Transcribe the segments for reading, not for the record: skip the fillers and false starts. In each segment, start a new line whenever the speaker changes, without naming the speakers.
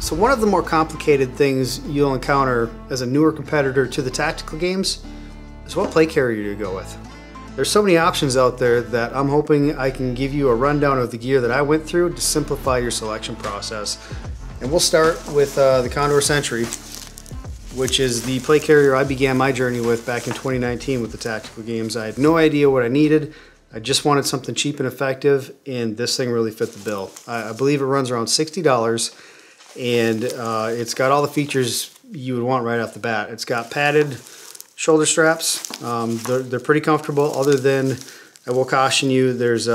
So one of the more complicated things you'll encounter as a newer competitor to the tactical games is what plate carrier to go with. There's so many options out there that I'm hoping I can give you a rundown of the gear that I went through to simplify your selection process. And we'll start with the Condor Sentry, which is the plate carrier I began my journey with back in 2019 with the tactical games. I had no idea what I needed. I just wanted something cheap and effective, and this thing really fit the bill. I believe it runs around $60, and it's got all the features you would want right off the bat. It's got padded shoulder straps. They're pretty comfortable, other than, I will caution you, there's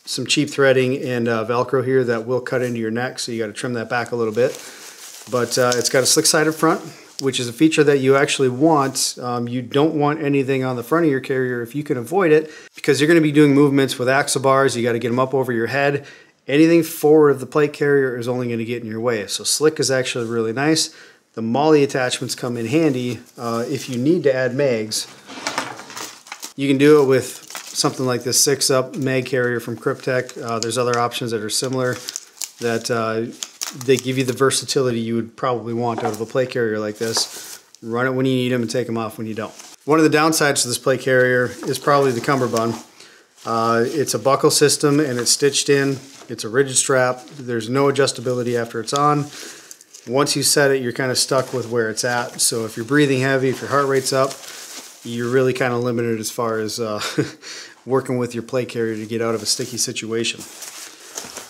some cheap threading and Velcro here that will cut into your neck, so you got to trim that back a little bit. But it's got a slick-sided front, which is a feature that you actually want. You don't want anything on the front of your carrier if you can avoid it, because you're going to be doing movements with axle bars. You got to get them up over your head. Anything forward of the plate carrier is only going to get in your way. So slick is actually really nice. The MOLLE attachments come in handy if you need to add mags. You can do it with something like this 6-up mag carrier from Kryptek. There's other options that are similar that they give you the versatility you would probably want out of a plate carrier like this. Run it when you need them and take them off when you don't. One of the downsides to this plate carrier is probably the cummerbund. It's a buckle system and it's stitched in. It's a rigid strap. There's no adjustability after it's on. Once you set it, you're kind of stuck with where it's at. So if you're breathing heavy, if your heart rate's up, you're really kind of limited as far as working with your plate carrier to get out of a sticky situation.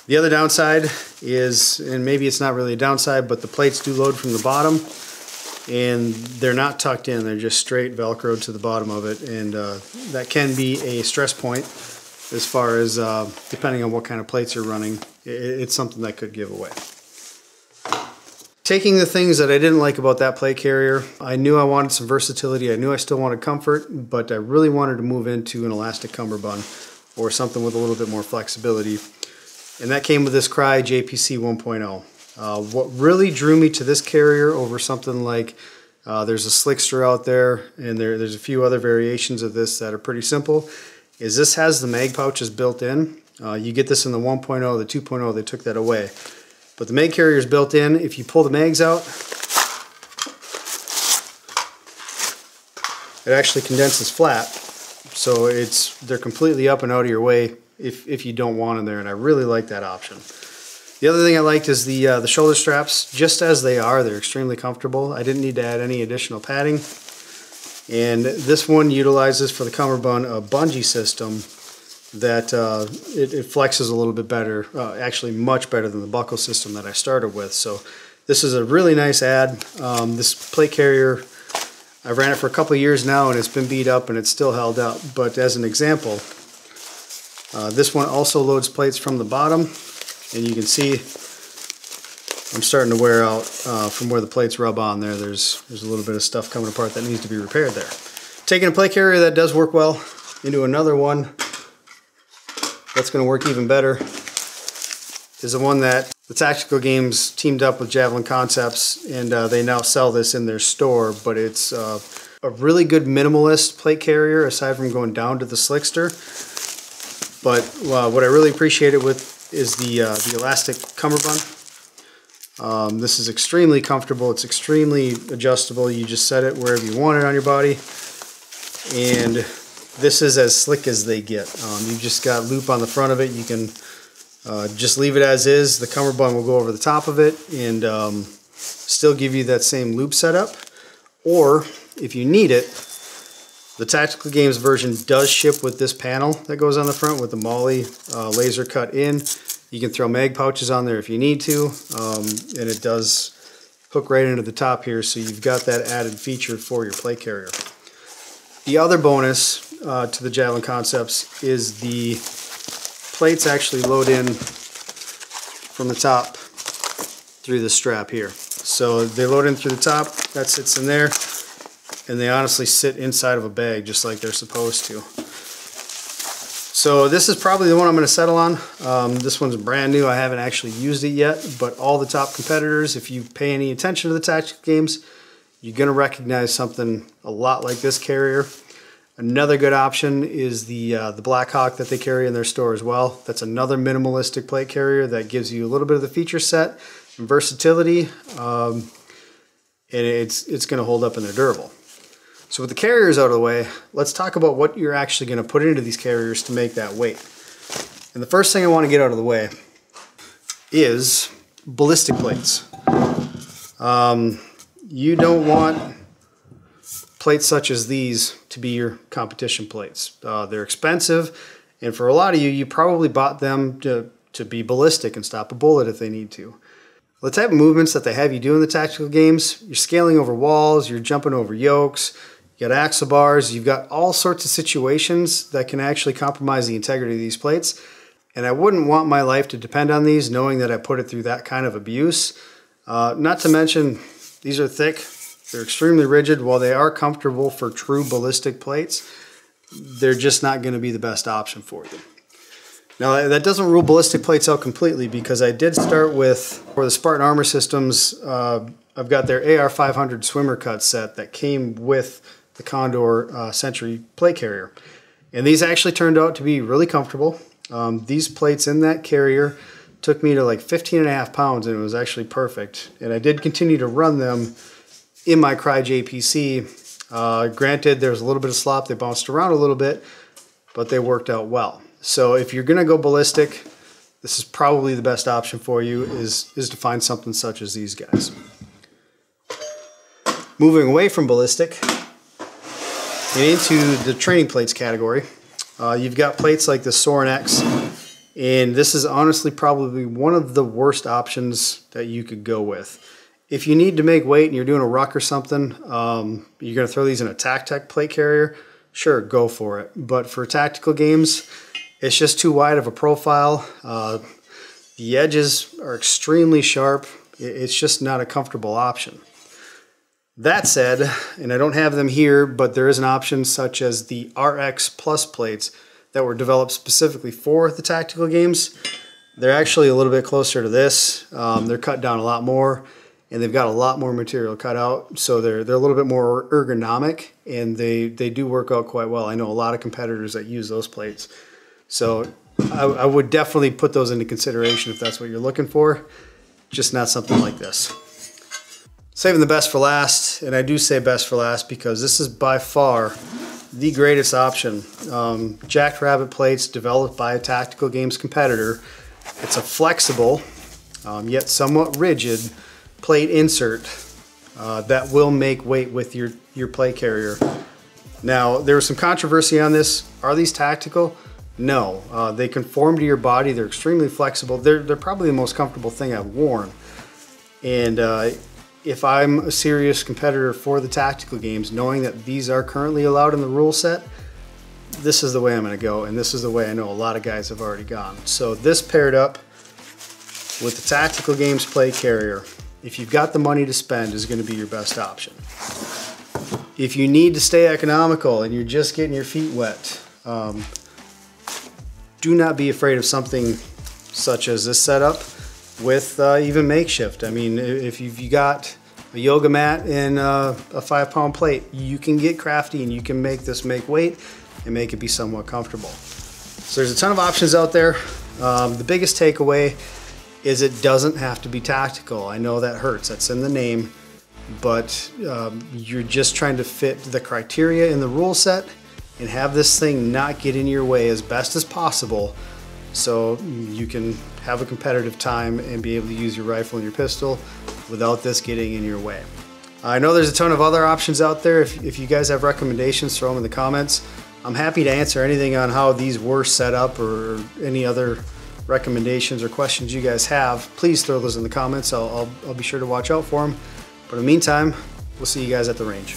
The other downside is, and maybe it's not really a downside, but the plates do load from the bottom, and they're not tucked in. They're just straight Velcroed to the bottom of it, and that can be a stress point as far as, depending on what kind of plates you're running, it's something that could give away. Taking the things that I didn't like about that plate carrier, I knew I wanted some versatility. I knew I still wanted comfort, but I really wanted to move into an elastic cummerbund or something with a little bit more flexibility. And that came with this Crye JPC 1.0. What really drew me to this carrier over something like, there's a Slickster out there, and there's a few other variations of this that are pretty simple, is this has the mag pouches built in. You get this in the 1.0, the 2.0, they took that away. But the mag carrier is built in. If you pull the mags out, it actually condenses flat. So they're completely up and out of your way if you don't want them there, and I really like that option. The other thing I liked is the shoulder straps. Just as they are, they're extremely comfortable. I didn't need to add any additional padding. And this one utilizes for the cummerbund a bungee system that it flexes a little bit better, actually much better than the buckle system that I started with. So this is a really nice add. This plate carrier, I've ran it for a couple of years now, and it's been beat up and it's still held up. But as an example, this one also loads plates from the bottom, and you can see I'm starting to wear out from where the plates rub on there. There's a little bit of stuff coming apart that needs to be repaired there. Taking a plate carrier that does work well into another one that's going to work even better is the one that the Tactical Games teamed up with Javelin Concepts, and they now sell this in their store. But it's a really good minimalist plate carrier aside from going down to the Slickster. But what I really appreciate it with is the elastic cummerbund. This is extremely comfortable. It's extremely adjustable. You just set it wherever you want it on your body, and this is as slick as they get. You've just got loop on the front of it. You can just leave it as is. The cummerbund will go over the top of it and still give you that same loop setup. Or if you need it, the Tactical Games version does ship with this panel that goes on the front with the MOLLE laser cut in. You can throw mag pouches on there if you need to, and it does hook right into the top here, so you've got that added feature for your plate carrier. The other bonus to the Javelin Concepts is the plates actually load in from the top through the strap here. So they load in through the top, that sits in there, and they honestly sit inside of a bag just like they're supposed to. So this is probably the one I'm going to settle on. This one's brand new. I haven't actually used it yet, but all the top competitors, if you pay any attention to the Tactical Games, you're going to recognize something a lot like this carrier. Another good option is the Blackhawk that they carry in their store as well. That's another minimalistic plate carrier that gives you a little bit of the feature set and versatility, and it's going to hold up and they're durable. So with the carriers out of the way, let's talk about what you're actually going to put into these carriers to make that weight. And the first thing I want to get out of the way is ballistic plates. You don't want plates such as these to be your competition plates. They're expensive, and for a lot of you, you probably bought them to be ballistic and stop a bullet if they need to. The type of movements that they have you do in the tactical games, you're scaling over walls, you're jumping over yokes, you got axle bars, you've got all sorts of situations that can actually compromise the integrity of these plates. And I wouldn't want my life to depend on these, knowing that I put it through that kind of abuse. Not to mention, these are thick, they're extremely rigid. While they are comfortable for true ballistic plates, they're just not going to be the best option for you. Now, that doesn't rule ballistic plates out completely, because I did start with, for the Spartan Armor Systems, I've got their AR500 swimmer cut set that came with the Condor Century plate carrier. And these actually turned out to be really comfortable. These plates in that carrier took me to like 15.5 pounds, and it was actually perfect. And I did continue to run them in my Crye JPC. Granted, there was a little bit of slop, they bounced around a little bit, but they worked out well. So if you're gonna go ballistic, this is probably the best option for you, is to find something such as these guys. Moving away from ballistic and into the training plates category, you've got plates like the Soren X, and this is honestly probably one of the worst options that you could go with. If you need to make weight and you're doing a ruck or something, you're gonna throw these in a TacTech plate carrier, sure, go for it. But for tactical games, it's just too wide of a profile. The edges are extremely sharp. It's just not a comfortable option. That said, and I don't have them here, but there is an option such as the RX Plus plates that were developed specifically for the tactical games. They're actually a little bit closer to this. They're cut down a lot more, and they've got a lot more material cut out, so they're a little bit more ergonomic, and they do work out quite well. I know a lot of competitors that use those plates. So I would definitely put those into consideration if that's what you're looking for, just not something like this. Saving the best for last, and I do say best for last because this is by far the greatest option. Jacked Rabbit plates developed by a tactical games competitor. It's a flexible, yet somewhat rigid plate insert that will make weight with your plate carrier. Now, there was some controversy on this. Are these tactical? No, they conform to your body. They're extremely flexible. They're probably the most comfortable thing I've worn. And if I'm a serious competitor for the tactical games, knowing that these are currently allowed in the rule set, this is the way I'm going to go, and this is the way I know a lot of guys have already gone. So this paired up with the tactical games plate carrier, if you've got the money to spend, is going to be your best option. If you need to stay economical and you're just getting your feet wet, do not be afraid of something such as this setup with even makeshift. I mean, if you've got a yoga mat and a 5-pound plate, you can get crafty and you can make this make weight and make it be somewhat comfortable. So there's a ton of options out there. The biggest takeaway is it doesn't have to be tactical. I know that hurts, that's in the name, but you're just trying to fit the criteria in the rule set and have this thing not get in your way as best as possible, so you can have a competitive time and be able to use your rifle and your pistol without this getting in your way. I know there's a ton of other options out there. If you guys have recommendations, throw them in the comments. I'm happy to answer anything on how these were set up or any other recommendations or questions you guys have. Please throw those in the comments. I'll be sure to watch out for them. But in the meantime, we'll see you guys at the range.